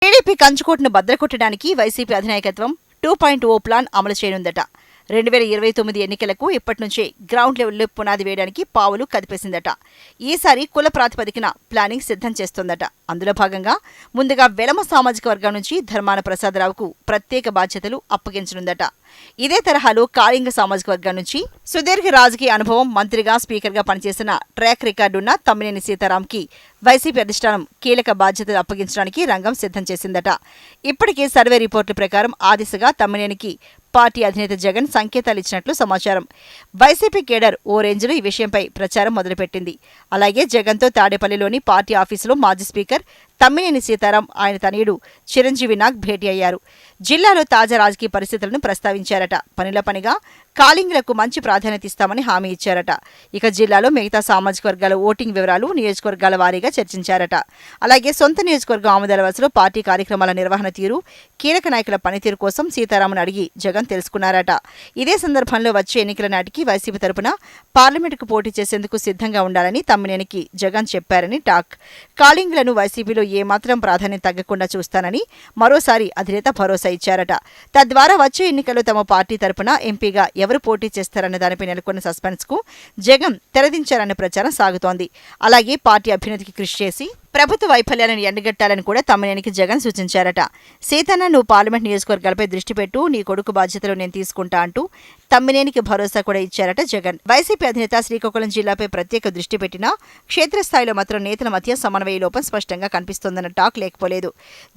TDP కంచుకోటను బద్దలుకొట్టడానికి YCP అధినాయకత్వం 2.0 plan అమలు చేయనుందట. 2029 ఎన్నికలకు ఇప్పటి నుంచే గ్రౌండ్ లెవెల్లో పునాది వేయడానికి పావులు కదిపేసిందట. ఈసారి కుల ప్రాతిపదికన ప్లానింగ్ సిద్ధం చేస్తోందట. అందులో భాగంగా ముందుగా వెలమ సామాజిక వర్గం నుంచి ధర్మాన ప్రసాదరావుకు ప్రత్యేక బాధ్యతలు అప్పగించనుందట. ఇదే తరహాలో కాళింగ సామాజిక వర్గం నుంచి సుదీర్ఘ రాజకీయ అనుభవం, మంత్రిగా, స్పీకర్గా పనిచేసిన ట్రాక్ రికార్డున్న తమ్మినేని సీతారాంకి వైసీపీ అధిష్టానం కీలక బాధ్యతలు అప్పగించడానికి రంగం సిద్ధం చేసిందట. ఇప్పటికే సర్వే రిపోర్టుల ప్రకారం ఆ దిశగా తమ్మినేనికి పార్టీ అధినేత జగన్ సంకేతాలు ఇచ్చినట్లు సమాచారం. వైసీపీ కేడర్ ఓ రేంజ్లో ఈ విషయంపై ప్రచారం మొదలుపెట్టింది. అలాగే జగన్తో తాడేపల్లిలోని పార్టీ ఆఫీసులో మాజీ స్పీకర్ తమ్మినేని సీతారాం, ఆయన తనయుడు చిరంజీవి నాగ్ భేటీ అయ్యారు. జిల్లాలో తాజా రాజకీయ పరిస్థితులను ప్రస్తావించారట. పనిలో పనిగా కాళింగులకు మంచి ప్రాధాన్యత ఇస్తామని హామీ ఇచ్చారట. ఇక జిల్లాలో మిగతా సామాజిక వర్గాల ఓటింగ్ వివరాలు నియోజకవర్గాల వారీగా చర్చించారట. అలాగే సొంత నియోజకవర్గం ఆమదాలవలసలో పార్టీ కార్యక్రమాల నిర్వహణ తీరు, కీలక నాయకుల పనితీరు కోసం సీతారామన్ అడిగి జగన్ తెలుసుకున్నారట. ఇదే సందర్భంలో వచ్చే ఎన్నికల నాటికి వైసీపీ తరపున పార్లమెంటుకు పోటీ చేసేందుకు సిద్ధంగా ఉండాలని తమ్మినేనికి జగన్ చెప్పారని టాక్. కాళింగులను వైసీపీలో ఏమాత్రం ప్రాధాన్యం తగ్గకుండా చూస్తానని మరోసారి అధినేత భరోసా ఇచ్చారట. తద్వారా వచ్చే ఎన్నికల్లో తమ పార్టీ తరపున ఎంపీగా ఎవరు పోటీ చేస్తారన్న దానిపై నెలకొన్న సస్పెన్స్ కు జగన్ తెరదించారన్న ప్రచారం సాగుతోంది. అలాగే పార్టీ అభ్యున్నతికి కృషి చేసి ప్రభుత్వ వైఫల్యాలను ఎండగట్టాలని కూడా తమ్మినేనికి జగన్ సూచించారట. సీతన్న, నువ్వు పార్లమెంట్ నియోజకవర్గాలపై దృష్టి పెట్టు, నీ కొడుకు బాధ్యతలు నేను తీసుకుంటా అంటూ తమ్మినేనికి భరోసా కూడా ఇచ్చారట జగన్. వైసీపీ అధినేత శ్రీకాకుళం జిల్లాపై ప్రత్యేక దృష్టి పెట్టినా క్షేత్రస్థాయిలో మాత్రం నేతల మధ్య సమన్వయ లోపం స్పష్టంగా కనిపిస్తోందన్న టాక్ లేకపోలేదు.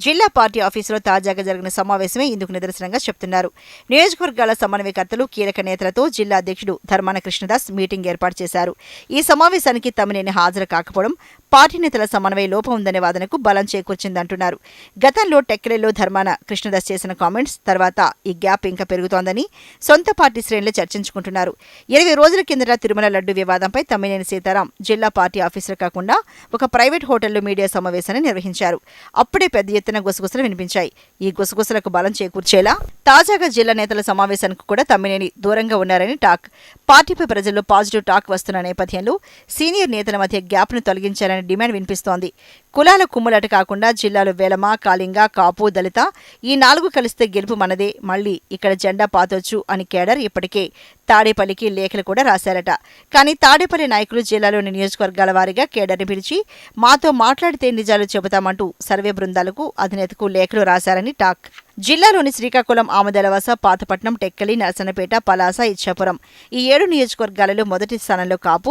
జిల్లా పార్టీ ఆఫీసులో తాజాగా జరిగిన సమావేశమే ఇందుకు నిదర్శనంగా చెప్తున్నారు. నియోజకవర్గాల సమన్వయకర్తలు, కీలక నేతలతో జిల్లా అధ్యక్షుడు ధర్మాన కృష్ణదాస్ మీటింగ్ ఏర్పాటు చేశారు. ఈ సమావేశానికి తమ్మినేని హాజరు కాకపోవడం పార్టీ నేతల సమన్వయ లోపం ఉందనే వాదనకు బలం చేకూర్చిందంటున్నారు. గతంలో టెక్కలేలో ధర్మాన కృష్ణదాస్ చేసిన కామెంట్స్ తర్వాత ఈ గ్యాప్ ఇంకా పెరుగుతోందని సొంత పార్టీ శ్రేణులు చర్చించుకుంటున్నారు. 20 రోజుల కిందట తిరుమల లడ్డు వివాదంపై తమ్మినేని సీతారాం జిల్లా పార్టీ ఆఫీసులు కాకుండా ఒక ప్రైవేట్ హోటల్లో మీడియా సమావేశాన్ని నిర్వహించారు. అప్పుడే పెద్ద ఎత్తున గుసగుసలు వినిపించాయి. ఈ గుసగుసలకు బలం చేకూర్చేలా తాజాగా జిల్లా నేతల సమావేశానికి కూడా తమ్మినేని దూరంగా ఉన్నారని టాక్. పార్టీపై ప్రజల్లో పాజిటివ్ టాక్ వస్తున్న నేపథ్యంలో సీనియర్ నేతల మధ్య గ్యాప్ను తొలగించాలని డిమాండ్ వినిపిస్తోంది. కులాల కుమ్ములాట కాకుండా జిల్లాలో వేలమ, కాళింగ, కాపు, దళిత ఈ 4 కలిస్తే గెలుపు మనదే, మళ్లీ ఇక్కడ జెండా పాతొచ్చు అని కేడర్ ఇప్పటికే తాడేపల్లికి లేఖలు కూడా రాశారట. కానీ తాడేపల్లి నాయకులు జిల్లాలోని నియోజకవర్గాల వారీగా కేడర్ని పిలిచి మాతో మాట్లాడితే నిజాలు చెబుతామంటూ సర్వే బృందాలకు, అధినేతకు లేఖలు రాశారని టాక్. జిల్లాలోని శ్రీకాకుళం, ఆమదాలవలస, పాతపట్నం, టెక్కలి, నరసన్నపేట, పలాస, ఇచ్చాపురం ఈ 7 నియోజకవర్గాలలో మొదటి స్థానంలో కాపు,